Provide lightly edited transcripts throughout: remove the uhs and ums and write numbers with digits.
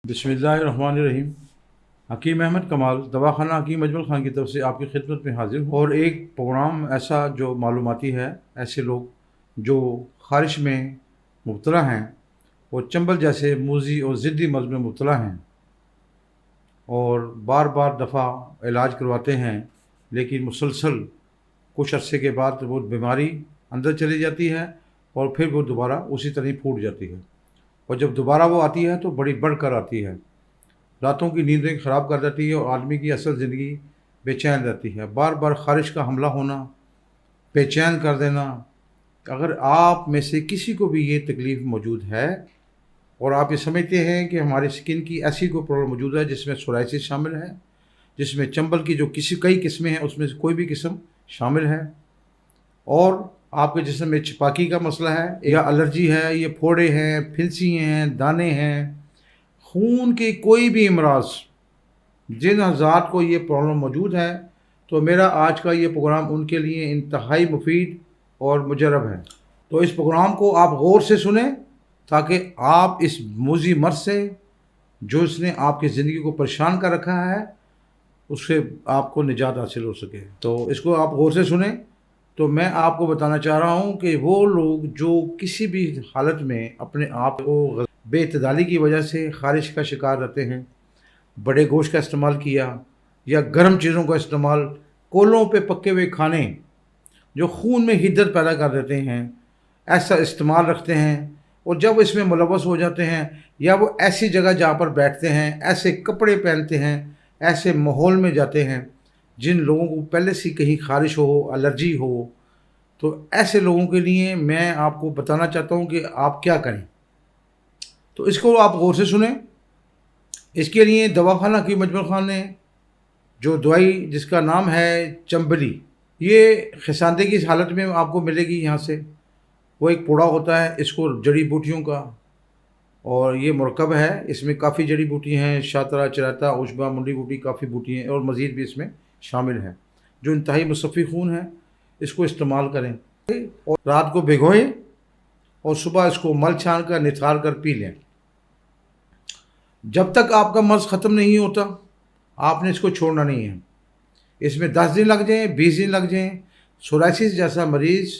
बिस्मिल्लाहिर्रहमानिर्रहीम। हकीम अहमद कमाल दवाखाना हकीम अजमल ख़ान की तरफ से आपकी खिदमत में हाजिर हूँ और एक प्रोग्राम ऐसा जो मालूमाती है। ऐसे लोग जो ख़ारिश में मुब्तला हैं और चंबल जैसे मूजी और ज़िद्दी मर्ज़ में मुब्तला हैं और बार बार दफ़ा इलाज करवाते हैं, लेकिन मुसलसल कुछ अरसे के बाद वो बीमारी अंदर चली जाती है और फिर वो दोबारा उसी तरह फूट जाती है। और जब दोबारा वो आती है तो बड़ी बढ़कर आती है, रातों की नींदें ख़राब कर देती है और आदमी की असल ज़िंदगी बेचैन रहती है। बार बार ख़ारिश का हमला होना, बेचैन कर देना। अगर आप में से किसी को भी ये तकलीफ़ मौजूद है और आप ये समझते हैं कि हमारी स्किन की ऐसी कोई प्रॉब्लम मौजूद है जिसमें सोराइसिस शामिल है, जिसमें चंबल की जो कई किस्में हैं उसमें से कोई भी किस्म शामिल है, और आपके जिस्म में छपाकी का मसला है या एलर्जी है, ये फोड़े हैं, फिंसी हैं, दाने हैं, खून के कोई भी अमराज, जिन हज़ात को ये प्रॉब्लम मौजूद है, तो मेरा आज का ये प्रोग्राम उनके लिए इंतहाई मुफीद और मुजरब है। तो इस प्रोग्राम को आप गौर से सुने ताकि आप इस मूजी मर्ज़ से जो इसने आपकी ज़िंदगी को परेशान कर रखा है उससे आपको निजात हासिल हो सके। तो इसको आप गौर से सुने। तो मैं आपको बताना चाह रहा हूँ कि वो लोग जो किसी भी हालत में अपने आप को बेइत्तेदाली की वजह से ख़ारिश का शिकार रहते हैं, बड़े गोश्त का इस्तेमाल किया या गर्म चीज़ों का इस्तेमाल, कोलों पे पके हुए खाने जो खून में हिद्दत पैदा कर देते हैं, ऐसा इस्तेमाल रखते हैं, और जब इसमें मुलव्वस हो जाते हैं या वो ऐसी जगह जहाँ पर बैठते हैं, ऐसे कपड़े पहनते हैं, ऐसे माहौल में जाते हैं जिन लोगों को पहले से कहीं ख़ारिश हो, एलर्जी हो, तो ऐसे लोगों के लिए मैं आपको बताना चाहता हूँ कि आप क्या करें। तो इसको आप गौर से सुने। इसके लिए दवाखाना हकीम अजमल ख़ान ने जो दवाई जिसका नाम है चंबली, ये खिसानदे की हालत में आपको मिलेगी यहाँ से। वो एक पोड़ा होता है, इसको जड़ी बूटियों का, और ये मुरक्कब है, इसमें काफ़ी जड़ी बूटी हैं, शातरा, चराता, उशबा, मुंडी बूटी, काफ़ी बूटी हैं और मज़ीद भी इसमें शामिल हैं जो इंतहाई मुसफ़्फ़ी खून है। इसको इस्तेमाल करें और रात को भिगोएं और सुबह इसको मल छान कर निथार कर पी लें। जब तक आपका मर्ज़ ख़त्म नहीं होता आपने इसको छोड़ना नहीं है। इसमें 10 दिन लग जाएँ, 20 दिन लग जाएँ, सोराइसिस जैसा मरीज़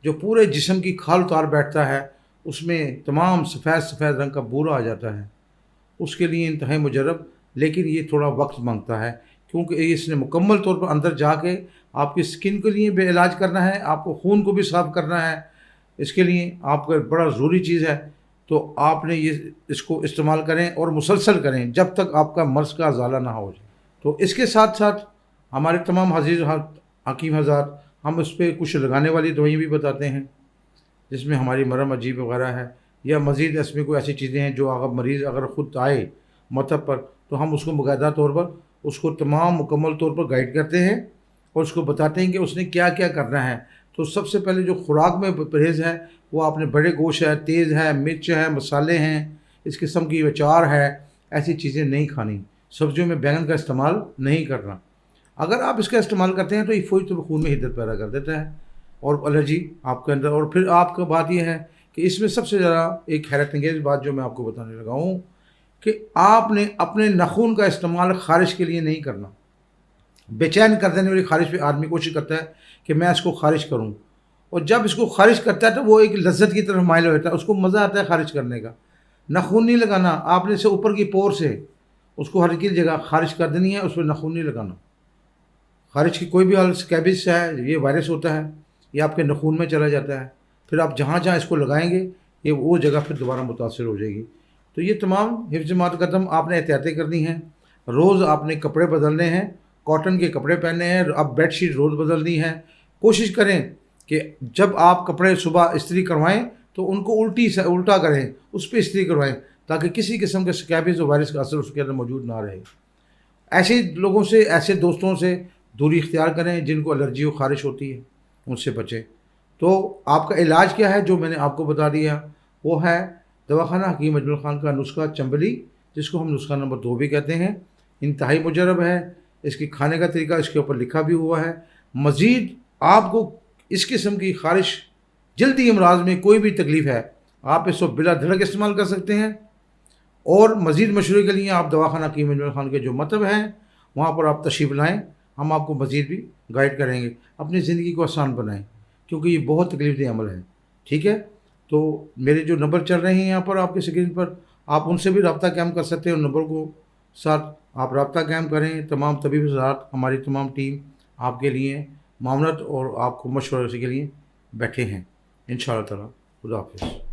जो पूरे जिस्म की खाल उतार बैठता है, उसमें तमाम सफ़ेद सफ़ेद रंग का बूरा आ जाता है, उसके लिए इंतहाई मुजरब, लेकिन ये थोड़ा वक्त मांगता है क्योंकि इसने मुकम्मल तौर पर अंदर जाके आपकी स्किन के लिए भी इलाज करना है, आपको खून को भी साफ़ करना है। इसके लिए आपका बड़ा ज़रूरी चीज़ है, तो आपने इसको इस्तेमाल करें और मुसलसल करें जब तक आपका मर्ज़ का अज़ाला ना हो जाए। तो इसके साथ साथ हमारे तमाम हकीम हज़रात हम उस पर कुछ लगाने वाली दवाइयाँ भी बताते हैं जिसमें हमारी मरहम अजीब वगैरह है, या मज़ीद इसमें कोई ऐसी चीज़ें हैं जो अगर मरीज़ अगर ख़ुद आए मतलब पर तो हम उसको बाकायदा तौर पर उसको तमाम मुकम्मल तौर पर गाइड करते हैं और उसको बताते हैं कि उसने क्या क्या करना है। तो सबसे पहले जो खुराक में परहेज़ है वो आपने बड़े गोश्त है, तेज़ है, मिर्च है, मसाले हैं, इस किस्म की अचार है, ऐसी चीज़ें नहीं खानी। सब्जियों में बैंगन का इस्तेमाल नहीं करना। अगर आप इसका इस्तेमाल करते हैं तो ये फौरी तौर पर खून में हिद्दत पैदा कर देता है और एलर्जी आपके अंदर। और फिर आपका बात यह है कि इसमें सबसे ज़्यादा एक हैरत अंगेज़ बात जो मैं आपको बताने लगा हूँ कि आपने अपने नाखून का इस्तेमाल ख़ारिश के लिए नहीं करना। बेचैन कर देने वाली ख़ारिश पे आदमी कोशिश करता है कि मैं इसको ख़ारिज करूं, और जब इसको ख़ारिज करता है तो वो एक लज्जत की तरफ माइल हो जाता है, उसको मज़ा आता है ख़ारिज करने का। नाखून नहीं लगाना, आपने से ऊपर की पोर से उसको हल्की जगह ख़ारिज कर देनी है, उस पर नाखून नहीं लगाना। ख़ारिज की कोई भी हालत, स्कैबिस है, ये वायरस होता है, ये आपके नाखून में चला जाता है, फिर आप जहाँ जहाँ इसको लगाएंगे ये वो जगह फिर दोबारा मुतासर हो जाएगी। तो ये तमाम हिफ्ज़ कदम आपने एहतियातें करनी हैं। रोज़ आपने कपड़े बदलने हैं, कॉटन के कपड़े पहनने हैं, अब बेडशीट रोज़ बदलनी है। कोशिश करें कि जब आप कपड़े सुबह इस्त्री करवाएं तो उनको उल्टा करें, उस पर इस्त्री करवाएं ताकि किसी किस्म के स्कैबिस और वायरस का असर उसके अंदर मौजूद ना रहे। ऐसे लोगों से, ऐसे दोस्तों से दूरी इख्तियार करें जिनको एलर्जी और ख़ारिश होती है, उनसे बचें। तो आपका इलाज क्या है जो मैंने आपको बता दिया, वो है दवाखाना हकीम अजमल ख़ान का नुस्खा चंबली, जिसको हम नुस्खा नंबर 2 भी कहते हैं। इंतहाई मुजरब है, इसकी खाने का तरीका इसके ऊपर लिखा भी हुआ है। मज़ीद आपको इस किस्म की ख़ारिश, जल्दी अमराज में कोई भी तकलीफ़ है, आप इसको बिला धड़क इस्तेमाल कर सकते हैं اور مزید مشورے کے لیے آپ دواخانہ حکیم اجمل خان کے جو مطب ہیں وہاں پر آپ تشریف لائیں، ہم آپ کو مزید بھی گائیڈ کریں گے، اپنی زندگی کو آسان بنائیں، کیونکہ یہ بہت تکلیف دہ عمل ہے، ٹھیک ہے؟ تو میرے جو نمبر چل رہے ہیں یہاں پر آپ کی اسکرین پر، آپ ان سے بھی رابطہ قائم کر سکتے ہیں، ان نمبر کو ساتھ آپ رابطہ قائم کریں، تمام طبیب حضرات ہماری تمام ٹیم آپ کے لیے معاونت اور آپ کو مشورے کے لیے بیٹھے ہیں، انشاءاللہ تعالی۔ خدا حافظ۔